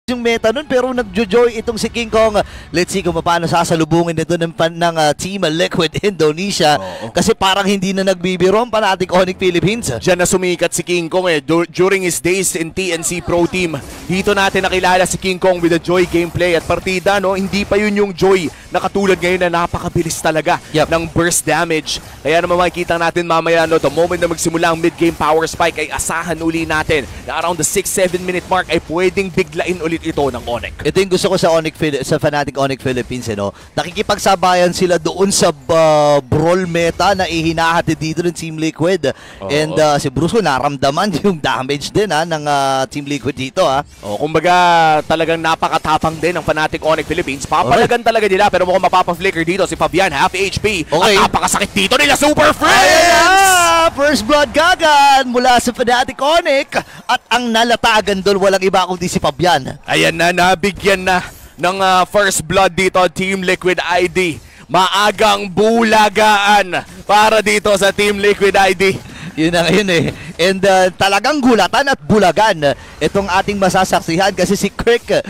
yung meta nun pero nagjo-joy itong si King Kong. Let's see kung paano sasalubungin nito ng Team Liquid Indonesia. Kasi parang hindi na nagbibiro ang Fnatic Onyx Philippines. Diyan na sumikat si King Kong during his days in TNC Pro Team. Dito natin nakilala si King Kong with a joy gameplay at partida, no? Hindi pa yun yung joy na katulad ngayon na napakabilis talaga ng burst damage. Kaya naman makikita natin mamaya, no, the moment na magsimula ang mid-game power spike ay asahan uli natin na around the 6-7 minute mark ay pwedeng biglain ulit ito ng Onyx. Ito yung gusto ko sa Fnatic Onyx Philippines, no? Nakikipagsabayan sila doon sa brawl meta na ihinahati dito ng Team Liquid. And si Brusco naramdaman yung damage din ng Team Liquid dito. Kumbaga talagang napakatapang din ng Fnatic Onyx Philippines. Papalagan talaga nila pero mukhang mapapa-flicker dito si Fabian, half HP. At napakasakit dito nila, Super Friends! First blood gagan mula sa Fnatic Onyx at ang nalatagan doon walang iba kundi si Fabian. Ayan na, nabigyan na ng first blood dito Team Liquid ID. Maagang bulagaan para dito sa Team Liquid ID. Yun na ngayon eh. And talagang gulatan at bulagan itong ating masasaksihan kasi si Kirk,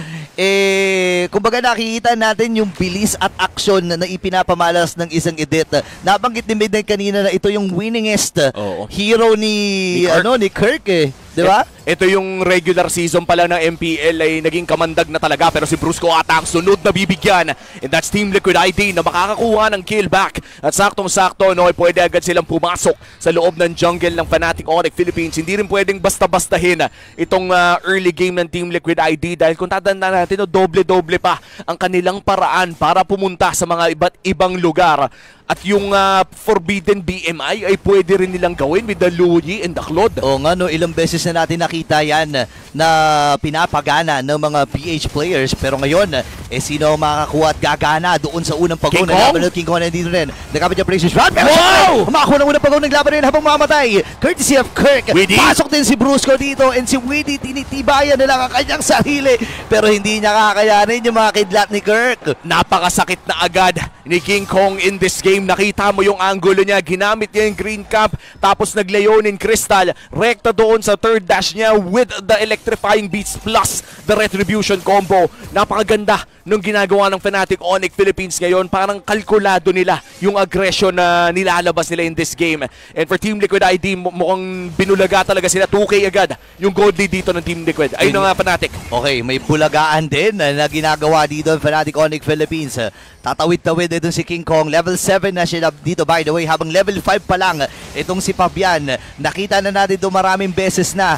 kumbaga nakikita natin yung bilis at aksyon na ipinapamalas ng isang edit. Nabanggit ni Midnight kanina na ito yung winningest hero ni Kirk eh. Diba? Ito yung regular season pala ng MPL ay naging kamandag na talaga pero si Brusco ata ang sunod na bibigyan. And that's Team Liquid ID na makakakuha ng kill back. At saktong-sakto, no, ay pwede agad silang pumasok sa loob ng jungle ng Fnatic Onyx Philippines. Hindi rin pwedeng basta-bastahin itong early game ng Team Liquid ID dahil kung tatandaan natin, no, doble-doble pa ang kanilang paraan para pumunta sa mga iba't ibang lugar. At yung forbidden BMI ay pwede rin nilang gawin with the Louis and the Claude. Oo nga, no, ilang beses na natin nakita yan na pinapagana ng mga PH players. Pero ngayon, sino makakakuha at gagana doon sa unang pag-go na laban ng King Kong nandito rin. Nakapit yung precious shot. Wow! Makakuha ng unang pag-go naglaban rin habang mamatay. Courtesy of Kirk. Widdy. Pasok din si Brusco dito and si Widdy tinitibayan nila ang kanyang sarili. Pero hindi niya kakayanin yung mga kidlat ni Kirk. Napakasakit na agad ni King Kong in this game. Nakita mo yung angulo niya, ginamit niya yung green cap, tapos naglayonin Crystal, rekta doon sa third dash niya with the electrifying beats plus the retribution combo. Napakaganda nung ginagawa ng Fnatic Onyx Philippines ngayon. Parang kalkulado nila yung aggression na nilalabas nila in this game. And for Team Liquid ID, mukhang binulaga talaga sila. 2K agad yung gold lead dito ng Team Liquid. Ayun na nga, Fnatic. Okay, may bulagaan din na ginagawa dito ng Fnatic Onyx Philippines. Tatawid-tawid ito si King Kong. Level 7 na siya dito, by the way, habang level 5 pa lang itong si Fabian. Nakita na natin ito maraming beses na.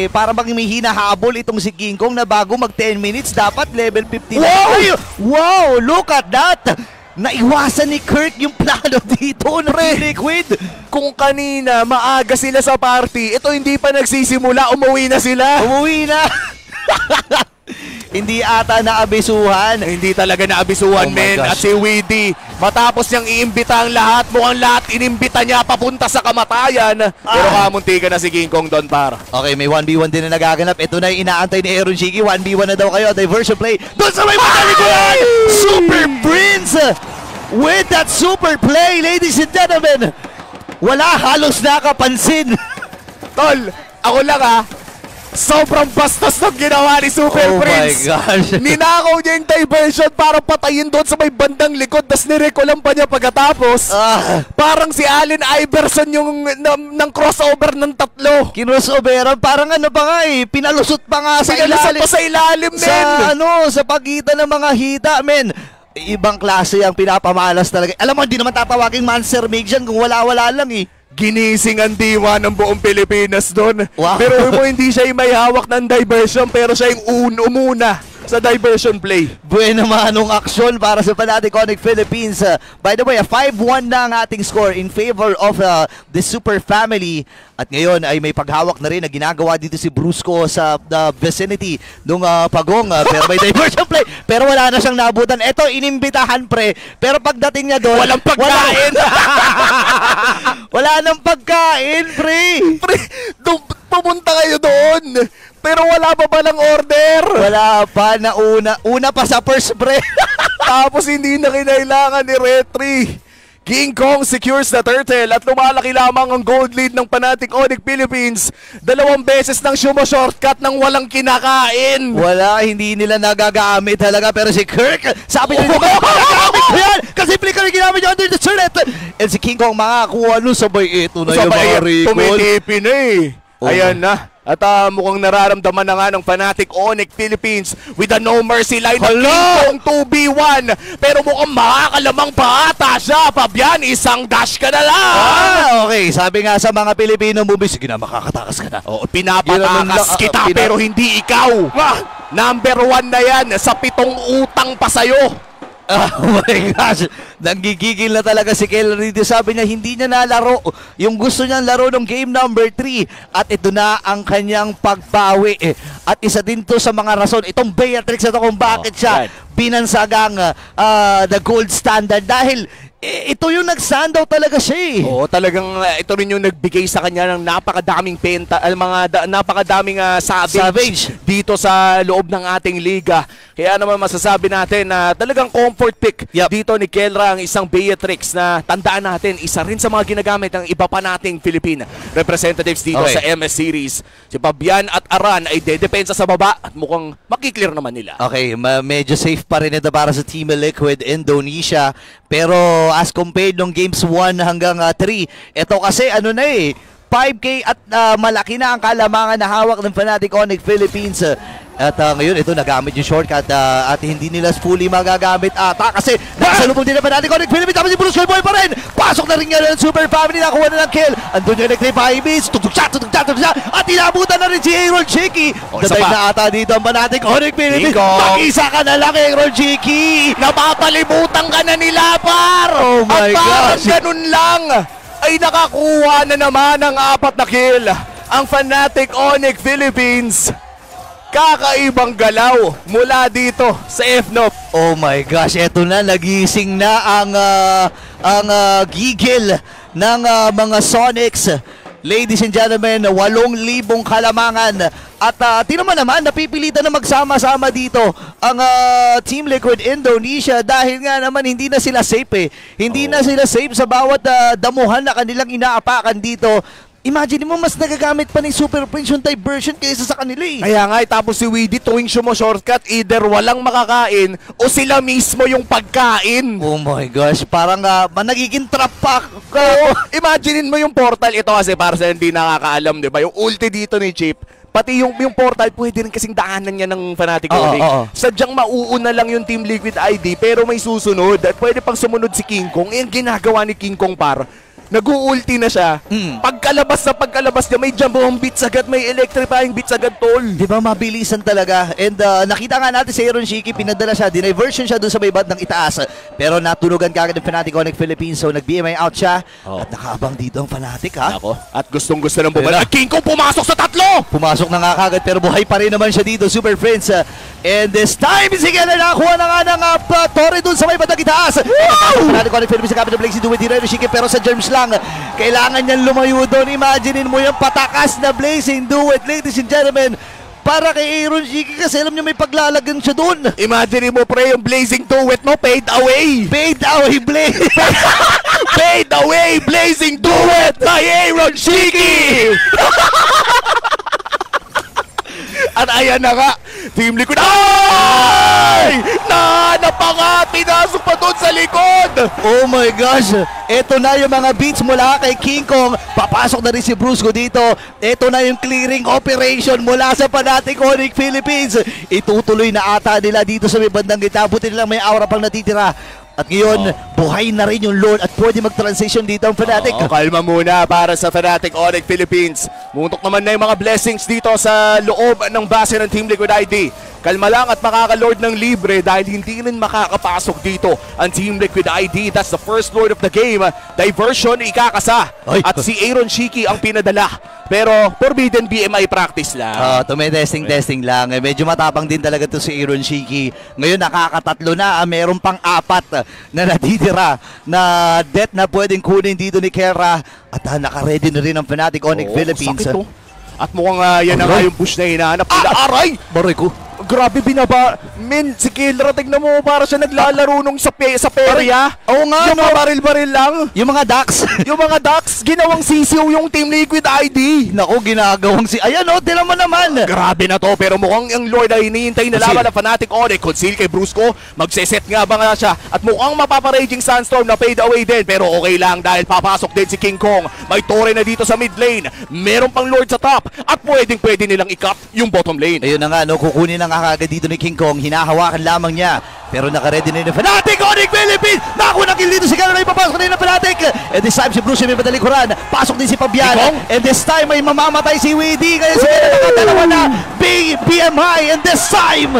Para bang may hinahabol itong si King Kong na bago mag 10 minutes, dapat level 15 na. Wow! Look at that! Naiwasan ni Kirk yung plano dito na Liquid. Kung kanina maaga sila sa party, ito hindi pa nagsisimula, umuwi na sila. Umuwi na! Hindi ata naabisuhan. Hindi talaga naabisuhan, men. At si Widdy, matapos niyang iimbita ang lahat, mukhang lahat inimbita niya papunta sa kamatayan. Pero kamunti ka na si King Kong doon, par. Okay, may 1v1 din na nagaganap. Ito na yung inaantay ni Aaron Shiki. 1v1 na daw kayo. Diversion play. Doon sa may matalikuan! Super Prince! With that super play, ladies and gentlemen, wala halos nakapansin. Tol, ako lang sobrang bastos ng ginawa ni Super Prince. Oh my gosh. Ninakaw niya yung diversion para patayin doon sa may bandang likod, tas nirekolam pa niya pagkatapos. Parang si Allen Iverson yung ng crossover ng tatlo. Kinrossoveran, parang ano pa nga pinalusot pa nga sa ilalim. Sa ilalim, men. Sa pagitan ng mga hita, men. Ibang klase ang pinapamalas talaga. Alam mo, hindi naman tatawaging Monster Meg dyan kung wala-wala lang Ginising ang diwa ng buong Pilipinas doon. Wow. Pero hindi siya yung may hawak ng diversion, pero siya yung umuna sa diversion play. Buena manong aksyon para sa Fnatic Onyx Philippines. By the way, 5-1 na ang ating score in favor of the Super Family. At ngayon ay may paghawak na rin na ginagawa dito si Brusco sa vicinity nung pagong. Pero may diversion play. Pero wala na siyang nabutan. Ito, inimbitahan, pre. Pero pagdating niya doon, walang pagkain. Wala nang pagkain, pre. Pumunta kayo doon. Pero wala pa balang order. Wala pa, una pa sa first break. Tapos hindi na kinailangan ni Retri. King Kong secures the turtle at lumalaki lamang ang gold lead ng Fnatic Onyx Philippines. 2 beses nang shortcut nang walang kinakain. Wala, hindi nila nagagamit talaga. Pero si Kirk, sabi nila, magagamit ko yan! Kasi flicker ginamit niya under the turret. And si King Kong makakuha nun sabay ito na yung mga recall. Tumitipin na eh. Ayan na. At mukhang nararamdaman na nga ng Fnatic Onyx Philippines with a no mercy line ng King Kong 2v1. Pero mukhang makakalamang pa ata siya. Fabian, isang dash ka na lang. Okay. Sabi nga sa mga Pilipino movies, sige na, makakatakas ka na. Oo, pinapatakas kita pero hindi ikaw. Number 1 na yan sa 7 utang pa sa'yo. Oh my gosh, nanggigigil na talaga si Kel Rito. Sabi niya hindi niya nalaro yung gusto niyang laro ng game number 3 at ito na ang kanyang pagbawi. At isa din to sa mga rason, itong Beatrix na to kung bakit siya binansagang the gold standard dahil ito yung nag-standout talaga siya eh. Oo, talagang ito rin yung nagbigay sa kanya ng napakadaming napakadaming savage dito sa loob ng ating liga. Kaya naman masasabi natin na talagang comfort pick dito ni Kelra ang isang Beatrix na tandaan natin, isa rin sa mga ginagamit ng iba pa nating Philippine representatives dito sa MS Series. Si Fabian at Aran ay dedepensa sa baba at mukhang makiklear naman nila. Okay, medyo safe pa rin ito para sa Team Liquid Indonesia. Pero as compared nung games 1 hanggang 3, ito kasi ano na eh, 5K at malaki na ang kalamangan na hawak ng Fnatic Onyx Philippines. At ngayon ito nagamit yung shortcut at hindi nila fully magagamit ata kasi nakasalubong din ng Fnatic Onyx Philippines. Tapos si Bruce Boy pa rin, pasok na rin nga ng Super Family, nakuha na ng kill. Andun yung electric vibes, tutok siya at inabutan na rin si Aaron Cheeky. Datay na ata dito ang Fnatic Onyx Philippines. Mag-isa ka na lang, Aaron Cheeky. Napapalibutan ka na nila, par! Oh my gosh! At parang ganun lang ay nakakuha na naman ng 4 na kill ang Fnatic Onyx Philippines. Kakaibang galaw mula dito sa FNOP. Oh my gosh, eto na, nagising na ang gigil ng mga Sonics. Ladies and gentlemen, 8,000 kalamangan. At tinaman naman, napipilitan na magsama-sama dito ang Team Liquid Indonesia dahil nga naman hindi na sila safe eh. Hindi na sila safe sa bawat damuhan na kanilang inaapakan dito. Imagine mo, mas nagagamit pa ng Super Prince yung diversion kaysa sa kanila eh. Kaya nga, tapos si Weedy tuwing shortcut, either walang makakain o sila mismo yung pagkain. Oh my gosh, parang nagiging trap pack. Imaginein mo yung portal. Ito kasi para sa hindi nakakaalam, di ba? Yung ulti dito ni Chip, pati yung portal, pwede rin kasing daanan niya ng Fnatic Onyx. Sadyang mauuna lang yung Team Liquid ID, pero may susunod. At pwede pang sumunod si King Kong. Yung ginagawa ni King Kong par, nag-uulti na siya. Pagkalabas niya, may jump bomb beats agad, may electrifying beats agad, tol. Di ba, mabilisan talaga. And nakita nga natin si Aaron Shiki, pinadala siya, diniversion siya dun sa may band ng itaas. Pero natunugan kagad ng Fnatic Onyx Philippines, so nag-BMI out siya. At nakaabang dito ang Fnatic, ha? Ako. At gustong-gusto ng bumalik. King Kong pumasok sa 3! Pumasok na nga kagad, pero buhay pa rin naman siya dito, Super Prince. And this time, sige na nakakuha na nga ng Torre dun sa may band ng itaas. Fnatic Onyx Philippines sa Capital Blake, si Duwit Aaron Shiki, pero sa germs lang, kailangan niyan lumayo doon. Imaginein mo yung patakas na Blazing Duet, ladies and gentlemen, para kay Aaron Shiki kasi alam niya may paglalagan siya doon. Imagine mo pre, yung Blazing Duet mo, fade away. Fade away, Blaze. Fade away, Blazing Duet by Aaron Shiki. At ayan na nga, Team Liquid. Ay! Napaka! Pinasok pa doon sa likod! Oh my gosh! Ito na yung mga beats mula kay King Kong. Papasok na rin si Brusco dito. Ito na yung clearing operation mula sa Fnatic Onyx Philippines. Itutuloy na ata nila dito sa may bandang gitna. Buti nilang may aura pang natitira. At ngayon, buhay na rin yung Lord at pwede mag-transition dito ang Fnatic. Kalma muna para sa Fnatic Onyx Philippines. Muntok naman na yung mga blessings dito sa loob ng base ng Team Liquid ID. Kalma lang at makaka-lord ng libre dahil hindi rin makakapasok dito ang Team Liquid ID. That's the first lord of the game. Diversion, ikakasa. At si Aaron Shiki ang pinadala. Pero forbidden BMI practice lang. Testing lang. Medyo matapang din talaga to si Aaron Shiki. Ngayon nakakatatlo na. Meron pang 4 na natitira na death na pwedeng kunin dito ni Kera. At naka-ready na rin ang Fnatic Onyx Philippines. Sakit, At mukhang yan na nga yung push na hinahanap nila. Aray! Baroy ko. grabe binaba. Min, si Killra, tignan mo, para siya naglalaro nung sa perya. Oo nga, Yung mga baril-baril lang. Yung mga ducks. Yung mga Ducks, ginawang sisiw yung Team Liquid ID. Naku, ginagawang ayan o, tinan mo naman. Grabe na to, pero mukhang ang Lord ay hinihintay na laban ng Fnatic Onyx. Conceal kay Brusco, magseset nga ba nga siya. At mukhang mapaparaging Sandstorm na fade away din. Pero okay lang dahil papasok din si King Kong. May Torre na dito sa mid lane. Meron pang Lord sa top. At pwede nilang i-cap yung bottom lane. Ayun na nga, no, kukunin na nga kagad dito ni King Kong. Hinahawakan lamang niya. Pero naka-ready na yung Fnatic Onyx Philippines! Naku, nakil dito si Caroline, papasok na yung Fnatic! And this time si Bruce may padalikuran. Pasok din si Fabian. And this time ay mamamatay si Weedy. Kaya si Kena nakadalawa na BMI. And this time,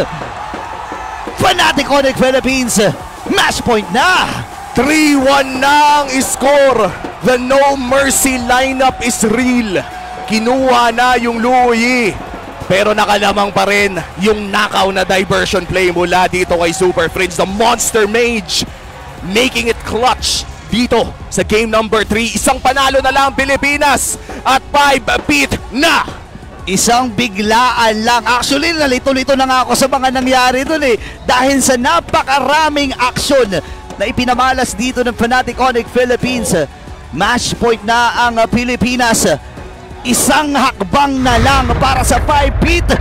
Fnatic Onyx Philippines, match point na! 3-1 na ang score. The No Mercy lineup is real. Kinuha na yung Louis. Pero nakalamang pa rin yung knockout na diversion play mula dito kay Super Fridge. The Monster Mage making it clutch dito sa game number 3. Isang panalo na lang Pilipinas at 5-beat na. Isang biglaan lang. Actually, nalito-lito na nga ako sa mga nangyari dun eh. Dahil sa napakaraming aksyon na ipinamalas dito ng Fnatic Onyx Philippines. Match point na ang Pilipinas. Isang hakbang na lang para sa 5-beat